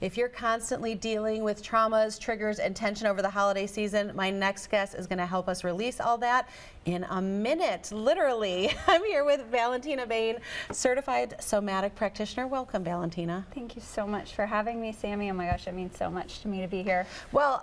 if you're constantly dealing with traumas, triggers, and tension over the holiday season, my next guest is going to help us release all that in a minute, literally. I'm here with Valentina Bain, certified somatic practitioner. Welcome, Valentina. Thank you so much for having me, Sammy. Oh my gosh, it means so much to me to be here. Well,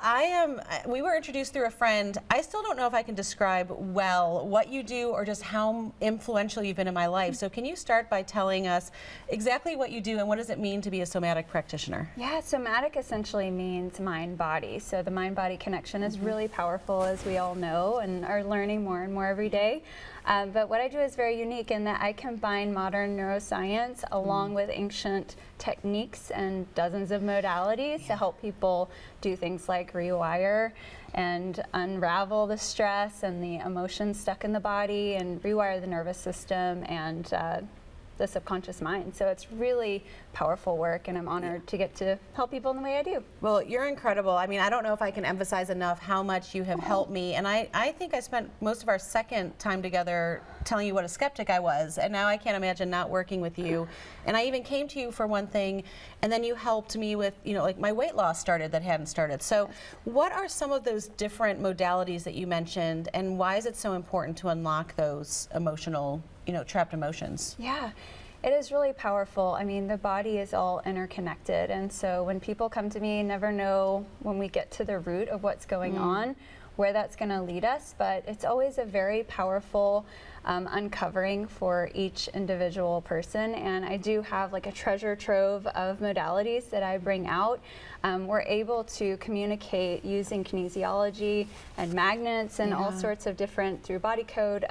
we were introduced through a friend. I still don't know if I can describe well what you do or just how influential you've been in my life. So can you start by telling us exactly what you do and what does it mean to be a somatic practitioner? Yeah, somatic essentially means mind-body. So the mind-body connection is really powerful, as we all know, and are learning more and more every day. But what I do is very unique in that I combine modern neuroscience along with ancient techniques and dozens of modalities to help people do things like rewire and unravel the stress and the emotions stuck in the body and rewire the nervous system and the subconscious mind. So it's really powerful work, and I'm honored to get to help people in the way I do. Well, you're incredible. I mean, I don't know if I can emphasize enough how much you have helped me. And I think I spent most of our second time together telling you what a skeptic I was. And now I can't imagine not working with you. And I even came to you for one thing, and then you helped me with, like my weight loss started that hadn't started. So what are some of those different modalities that you mentioned, and why is it so important to unlock those emotional, trapped emotions? Yeah. It is really powerful. I mean, the body is all interconnected, and so when people come to me, never know when we get to the root of what's going on, where that's going to lead us, but it's always a very powerful uncovering for each individual person. And I do have like a treasure trove of modalities that I bring out. We're able to communicate using kinesiology and magnets and all sorts of different, through body code,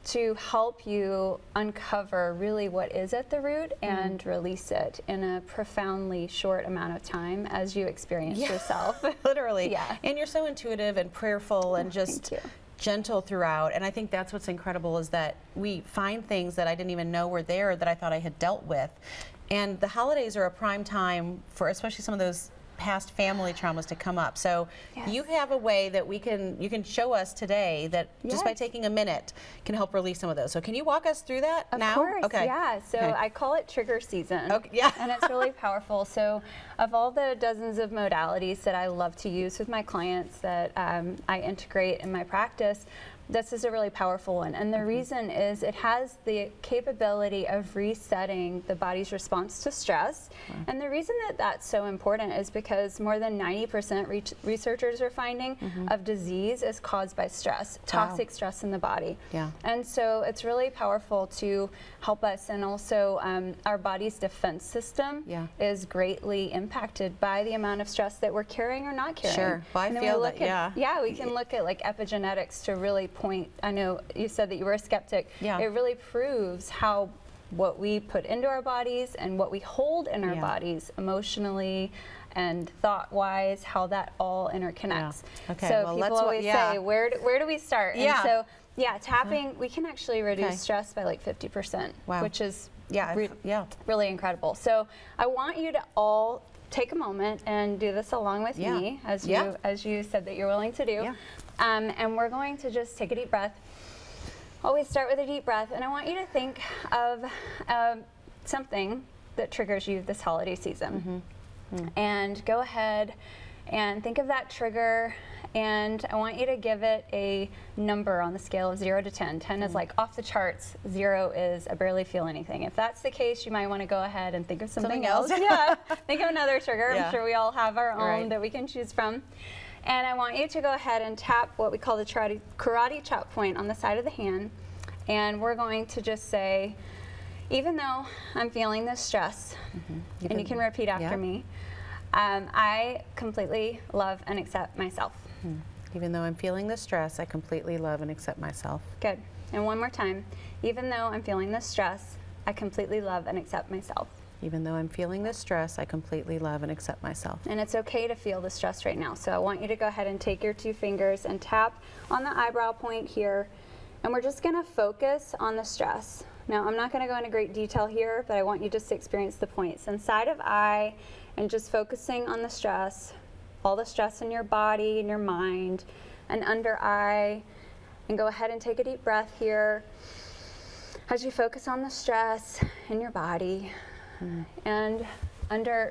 to help you uncover really what is at the root and release it in a profoundly short amount of time as you experience yourself. Literally. Yeah. And you're so intuitive and prayerful and just gentle throughout. And I think that's what's incredible, is that we find things that I didn't even know were there that I thought I had dealt with. And the holidays are a prime time for especially some of those past family traumas to come up. So you have a way that you can show us today that just by taking a minute can help release some of those. So can you walk us through that now? Of course, okay. Yeah. So I call it trigger season. Okay. Yeah. And it's really powerful. So of all the dozens of modalities that I love to use with my clients that I integrate in my practice, this is a really powerful one. And the reason is it has the capability of resetting the body's response to stress. And the reason that that's so important is because more than 90% researchers are finding of disease is caused by stress, toxic stress in the body. Yeah. And so it's really powerful to help us. And also our body's defense system is greatly impacted by the amount of stress that we're carrying or not carrying. Sure. Well, I feel that, we can look at like epigenetics to really point. I know you said that you were a skeptic. Yeah. It really proves how what we put into our bodies and what we hold in our bodies emotionally and thought-wise, how that all interconnects. Okay. So well, people always say, where do we start? And so tapping, we can actually reduce stress by like 50%, which is really incredible. So I want you to all take a moment and do this along with me, as you said that you're willing to do. Yeah. And we're going to just take a deep breath. Always start with a deep breath, and I want you to think of something that triggers you this holiday season. And go ahead and think of that trigger, and I want you to give it a number on the scale of 0 to 10. 10 is like off the charts, 0 is I barely feel anything. If that's the case, you might want to go ahead and think of something else. Think of another trigger. I'm sure we all have our own that we can choose from. And I want you to go ahead and tap what we call the karate chop point on the side of the hand. And we're going to just say, even though I'm feeling this stress, and you can repeat after me, I completely love and accept myself. Even though I'm feeling this stress, I completely love and accept myself. Good. And one more time. Even though I'm feeling this stress, I completely love and accept myself. Even though I'm feeling this stress, I completely love and accept myself. And it's okay to feel the stress right now. So I want you to go ahead and take your 2 fingers and tap on the eyebrow point here. And we're just going to focus on the stress. Now, I'm not going to go into great detail here, but I want you just to experience the points inside of eye and just focusing on the stress, all the stress in your body and your mind, and under eye. And go ahead and take a deep breath here as you focus on the stress in your body. And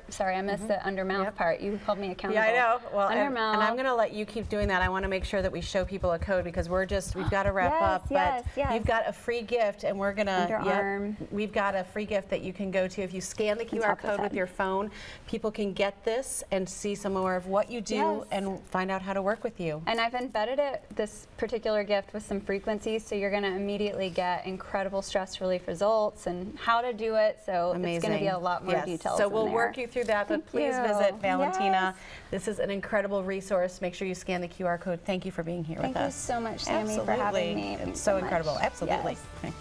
sorry, I missed the under mouth part. You held me accountable. Yeah, I know. Well, under and mouth. I'm going to let you keep doing that. I want to make sure that we show people a code because we've got to wrap up. Yes, but yes. you've got a free gift, and we're going to, Underarm. we've got a free gift that you can go to. If you scan the QR code with your phone, people can get this and see some more of what you do and find out how to work with you. And I've embedded this particular gift with some frequencies, so you're going to immediately get incredible stress relief results and how to do it. So it's going to be a lot more details. So we'll in there. work you through that, but please visit Valentina. This is an incredible resource. Make sure you scan the QR code. Thank you for being here with us. Thank you so much, Sami, for having me. It's so incredible. Absolutely. Yes.